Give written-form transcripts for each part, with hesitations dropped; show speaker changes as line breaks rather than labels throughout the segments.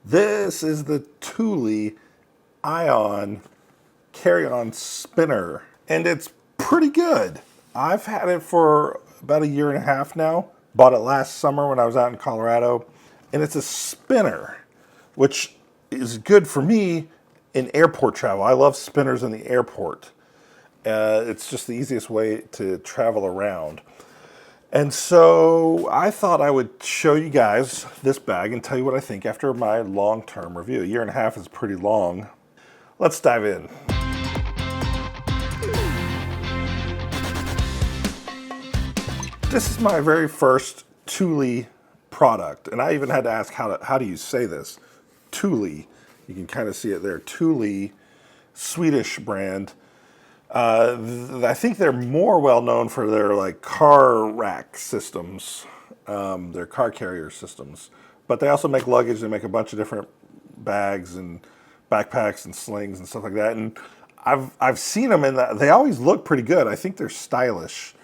This is the Thule Aion Carryon Spinner, and it's pretty good. I've had it for about a year and a half now. Bought it last summer when I was out in Colorado, and it's a spinner, which is good for me in airport travel. I love spinners in the airport. It's just the easiest way to travel around. And so I thought I would show you guys this bag and tell you what I think after my long-term review. A year and a half is pretty long. Let's dive in. This is my very first Thule product, and I even had to ask how do you say this? Thule. You can kind of see it there. Thule, Swedish brand. I think they're more well known for their like car rack systems, their car carrier systems. But they also make luggage. They make a bunch of different bags and backpacks and slings and stuff like that. And I've seen them in that. They always look pretty good. I think they're stylish,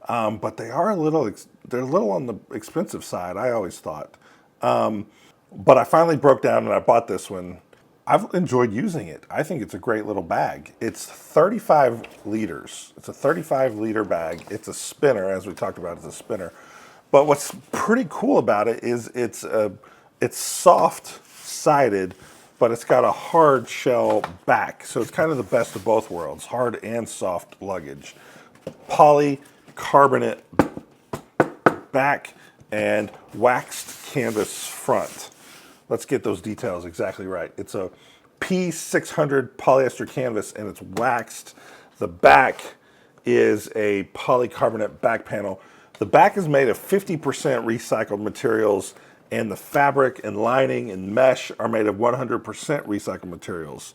but they are they're a little on the expensive side. I always thought. But I finally broke down and I bought this one. I've enjoyed using it. I think it's a great little bag. It's 35 liters. It's a 35-liter bag. It's a spinner, as we talked about, it's a spinner. But what's pretty cool about it is it's soft-sided, but it's got a hard shell back. So it's kind of the best of both worlds, hard and soft luggage. Polycarbonate back and waxed canvas front. Let's get those details exactly right. It's a P600 polyester canvas and it's waxed. The back is a polycarbonate back panel. The back is made of 50% recycled materials, and the fabric and lining and mesh are made of 100% recycled materials.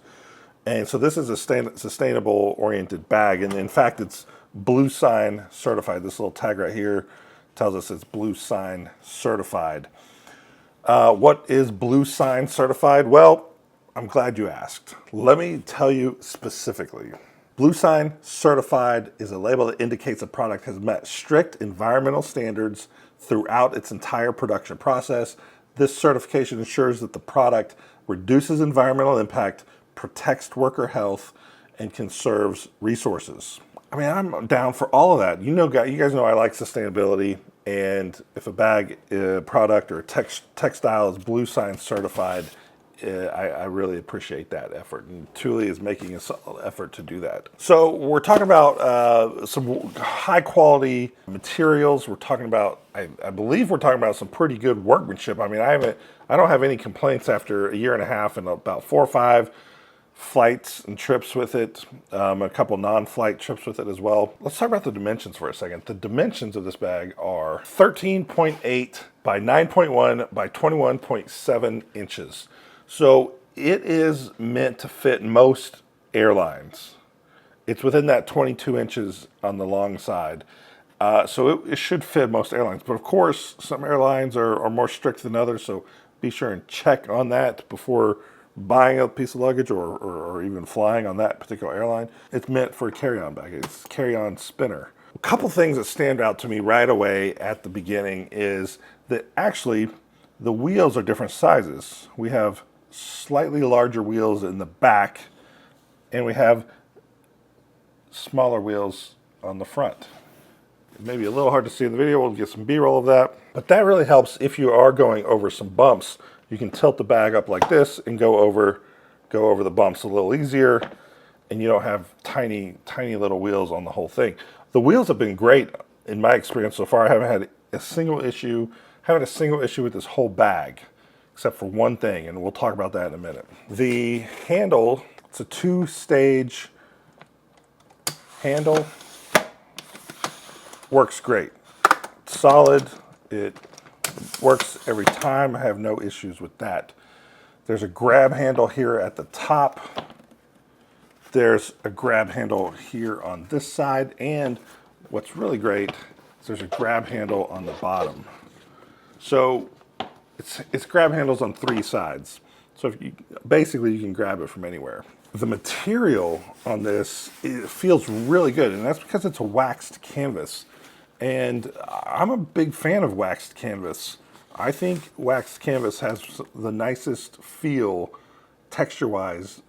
And so this is a sustainable oriented bag, and in fact it's Blue Sign certified. This little tag right here tells us it's Blue Sign certified. What is Blue Sign certified? Well, I'm glad you asked. Let me tell you specifically. Blue Sign certified is a label that indicates a product has met strict environmental standards throughout its entire production process. This certification ensures that the product reduces environmental impact, protects worker health, and conserves resources. I mean, I'm down for all of that. You guys know I like sustainability, and if a bag, product, or textile is Blue Sign certified, I really appreciate that effort, and Thule is making a solid effort to do that. So we're talking about some high quality materials. We're talking about, I believe we're talking about some pretty good workmanship. I mean, I don't have any complaints after a year and a half and about 4 or 5 flights and trips with it, a couple non-flight trips with it as well. Let's talk about the dimensions for a second. The dimensions of this bag are 13.8 by 9.1 by 21.7 inches. So it is meant to fit most airlines. It's within that 22 inches on the long side. So it should fit most airlines. But of course, some airlines are more strict than others, so be sure and check on that before buying a piece of luggage or even flying on that particular airline. It's meant for a carry-on bag. It's a carry-on spinner. A couple things that stand out to me right away at the beginning is that actually the wheels are different sizes. We have slightly larger wheels in the back, and we have smaller wheels on the front. It may be a little hard to see in the video. We'll get some B-roll of that, but that really helps if you are going over some bumps. You can tilt the bag up like this and go over the bumps a little easier, and you don't have tiny little wheels on the whole thing. The wheels have been great in my experience so far. I haven't had a single issue with this whole bag, except for one thing, and we'll talk about that in a minute. The handle, it's a 2-stage handle, works great. It's solid, it works every time. I have no issues with that. There's a grab handle here at the top. There's a grab handle here on this side, and what's really great is there's a grab handle on the bottom. So it's grab handles on 3 sides. So basically you can grab it from anywhere. The material on this, it feels really good, and that's because it's a waxed canvas. And I'm a big fan of waxed canvas. I think waxed canvas has the nicest feel texture-wise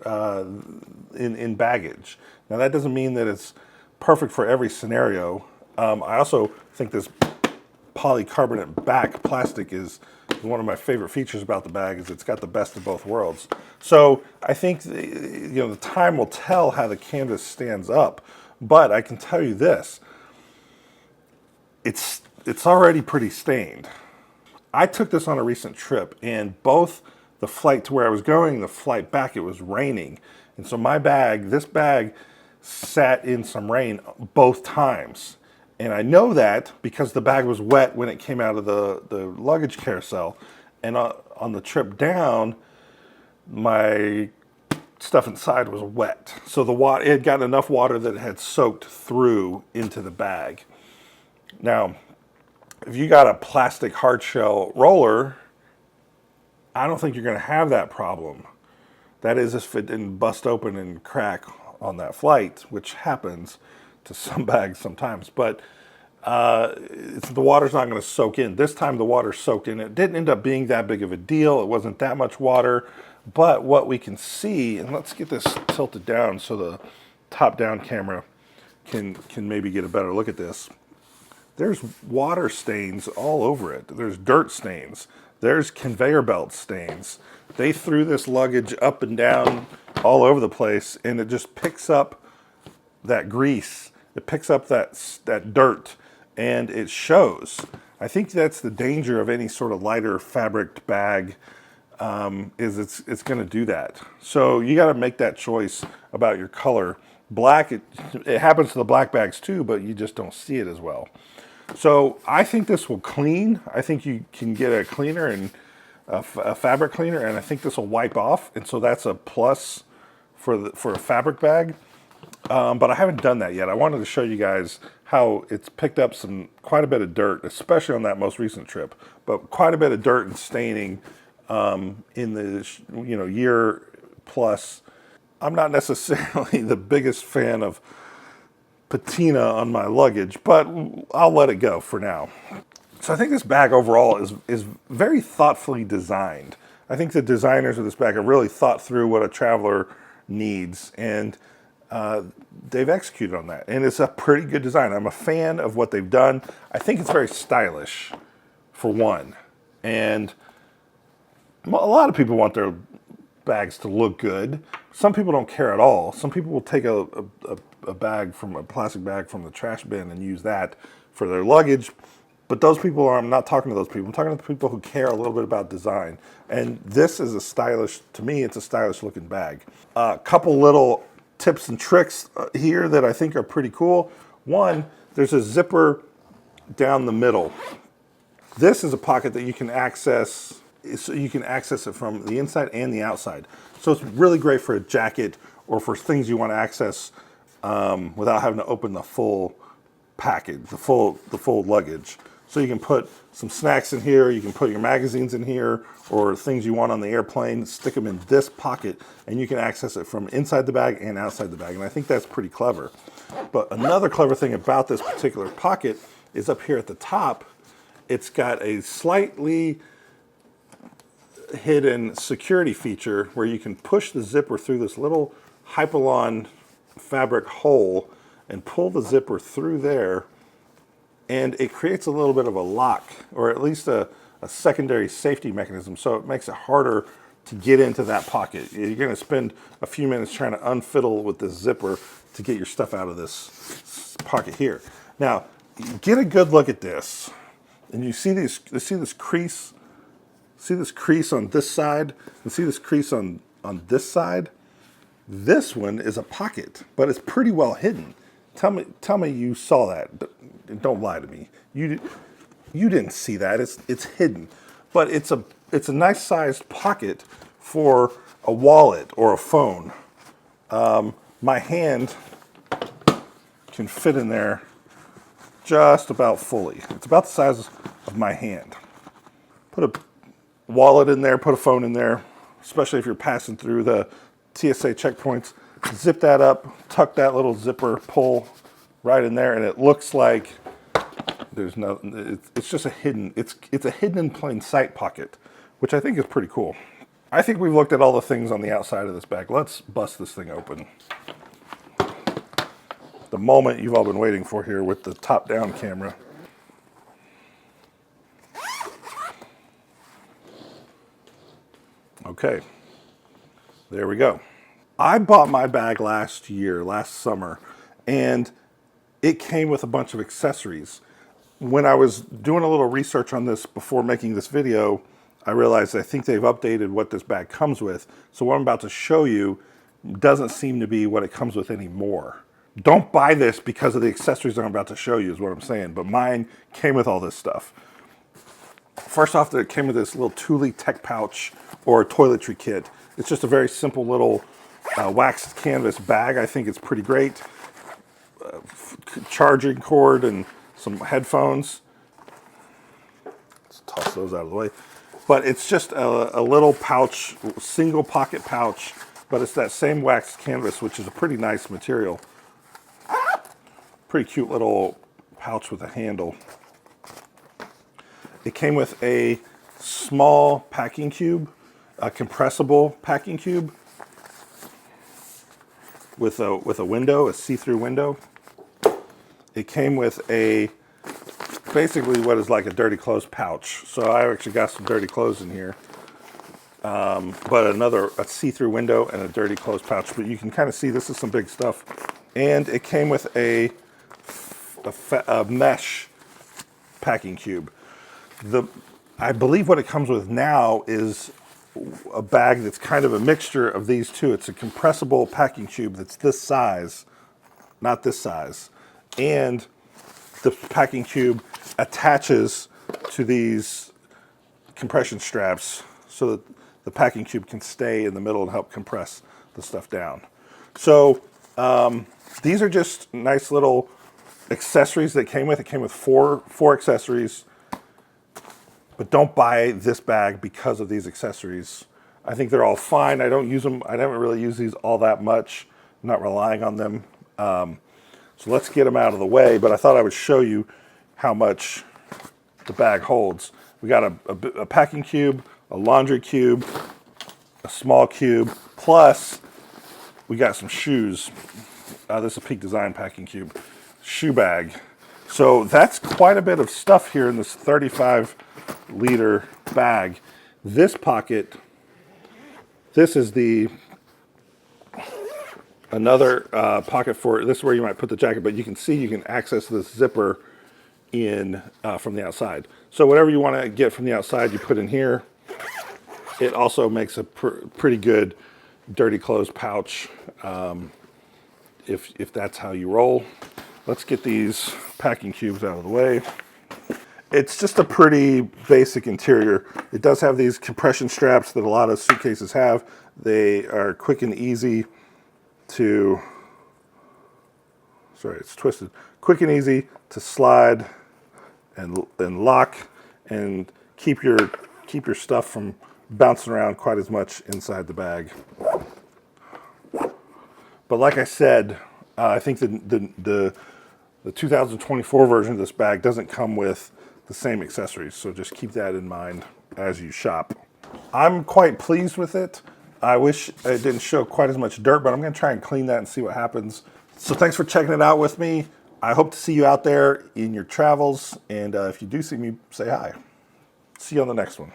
in baggage. Now that doesn't mean that it's perfect for every scenario. I also think this polycarbonate back plastic is one of my favorite features about the bag, is it's got the best of both worlds. So I think the time will tell how the canvas stands up, but I can tell you this, it's already pretty stained. I took this on a recent trip, and both the flight to where I was going, the flight back, it was raining. And so this bag sat in some rain both times. And I know that because the bag was wet when it came out of the luggage carousel. And on the trip down, my stuff inside was wet. So it had gotten enough water that it had soaked through into the bag. Now, if you got a plastic hard shell roller, I don't think you're going to have that problem. That is, if it didn't bust open and crack on that flight, which happens to some bags sometimes. But the water's not going to soak in. This time the water soaked in. It didn't end up being that big of a deal. It wasn't that much water. But what we can see, and let's get this tilted down so the top-down camera can maybe get a better look at this. There's water stains all over it. There's dirt stains. There's conveyor belt stains. They threw this luggage up and down all over the place, and it just picks up that grease. It picks up that dirt, and it shows. I think that's the danger of any sort of lighter fabric bag, is it's going to do that. So you got to make that choice about your color. Black, it happens to the black bags too, but you just don't see it as well. So I think this will clean. I think you can get a cleaner and a fabric cleaner, and I think this will wipe off. And so that's a plus for a fabric bag. But I haven't done that yet. I wanted to show you guys how it's picked up quite a bit of dirt, especially on that most recent trip. But quite a bit of dirt and staining in the year plus. I'm not necessarily the biggest fan of patina on my luggage, but I'll let it go for now. So I think this bag overall is very thoughtfully designed. I think the designers of this bag have really thought through what a traveler needs, and they've executed on that. And it's a pretty good design. I'm a fan of what they've done. I think it's very stylish, for one. And a lot of people want their bags to look good. Some people don't care at all. Some people will take a plastic bag from the trash bin and use that for their luggage. But those people I'm not talking to those people. I'm talking to the people who care a little bit about design. And this is to me, it's a stylish looking bag. A couple little tips and tricks here that I think are pretty cool. One, there's a zipper down the middle. This is a pocket that you can access, so you can access it from the inside and the outside. So it's really great for a jacket or for things you want to access without having to open the full package, the full luggage. So you can put some snacks in here, you can put your magazines in here, or things you want on the airplane, stick them in this pocket, and you can access it from inside the bag and outside the bag. And I think that's pretty clever. But another clever thing about this particular pocket is up here at the top, it's got a slightly hidden security feature where you can push the zipper through this little Hypalon fabric hole and pull the zipper through there, and it creates a little bit of a lock, or at least a secondary safety mechanism, so it makes it harder to get into that pocket. You're going to spend a few minutes trying to unfiddle with this zipper to get your stuff out of this pocket here. Now, get a good look at this, and you see this crease. See this crease on this side, and see this crease on this side. This one is a pocket, but it's pretty well hidden. Tell me you saw that. Don't lie to me. You didn't see that. It's hidden, but it's a nice sized pocket for a wallet or a phone. My hand can fit in there just about fully. It's about the size of my hand. Put a wallet in there, put a phone in there, especially if you're passing through the TSA checkpoints. Zip that up, tuck that little zipper pull right in there, and it looks like There's no, it's just a hidden, it's a hidden in plain sight pocket, which I think is pretty cool. I think we've looked at all the things on the outside of this bag. Let's bust this thing open. The moment you've all been waiting for here with the top-down camera. Okay, there we go. I bought my bag last summer, and it came with a bunch of accessories. When I was doing a little research on this before making this video, I realized I think they've updated what this bag comes with. So what I'm about to show you doesn't seem to be what it comes with anymore. Don't buy this because of the accessories I'm about to show you is what I'm saying, but mine came with all this stuff. First off, it came with this little Thule tech pouch or toiletry kit. It's just a very simple little waxed canvas bag. I think it's pretty great. Charging cord and some headphones. Let's toss those out of the way. But it's just a little pouch, single pocket pouch, but it's that same waxed canvas, which is a pretty nice material. Pretty cute little pouch with a handle. It came with a small packing cube, a compressible packing cube with a window, a see-through window. It came with basically what is like a dirty clothes pouch. So I actually got some dirty clothes in here. But a see-through window and a dirty clothes pouch. But you can kind of see this is some big stuff. And it came with a mesh packing cube. I believe what it comes with now is a bag that's kind of a mixture of these two. It's a compressible packing cube that's this size, not this size. And the packing cube attaches to these compression straps so that the packing cube can stay in the middle and help compress the stuff down. So these are just nice little accessories that came with. It came with four accessories, but don't buy this bag because of these accessories. I think they're all fine. I don't use them. I haven't really used these all that much. I'm not relying on them. So let's get them out of the way, but I thought I would show you how much the bag holds. We got a packing cube, a laundry cube, a small cube, plus we got some shoes. This is a Peak Design packing cube. Shoe bag. So that's quite a bit of stuff here in this 35-liter bag. This pocket, this is another pocket for, this is where you might put the jacket, but you can see you can access this zipper in from the outside. So whatever you want to get from the outside, you put in here. It also makes a pretty good dirty clothes pouch if that's how you roll. Let's get these packing cubes out of the way. It's just a pretty basic interior. It does have these compression straps that a lot of suitcases have. They are quick and easy to, sorry, it's twisted. Quick and easy to slide and lock and keep your stuff from bouncing around quite as much inside the bag. But like I said, I think the 2024 version of this bag doesn't come with the same accessories, so just keep that in mind as you shop. I'm quite pleased with it. I wish it didn't show quite as much dirt, but I'm going to try and clean that and see what happens. So thanks for checking it out with me. I hope to see you out there in your travels, and if you do see me, say hi. See you on the next one.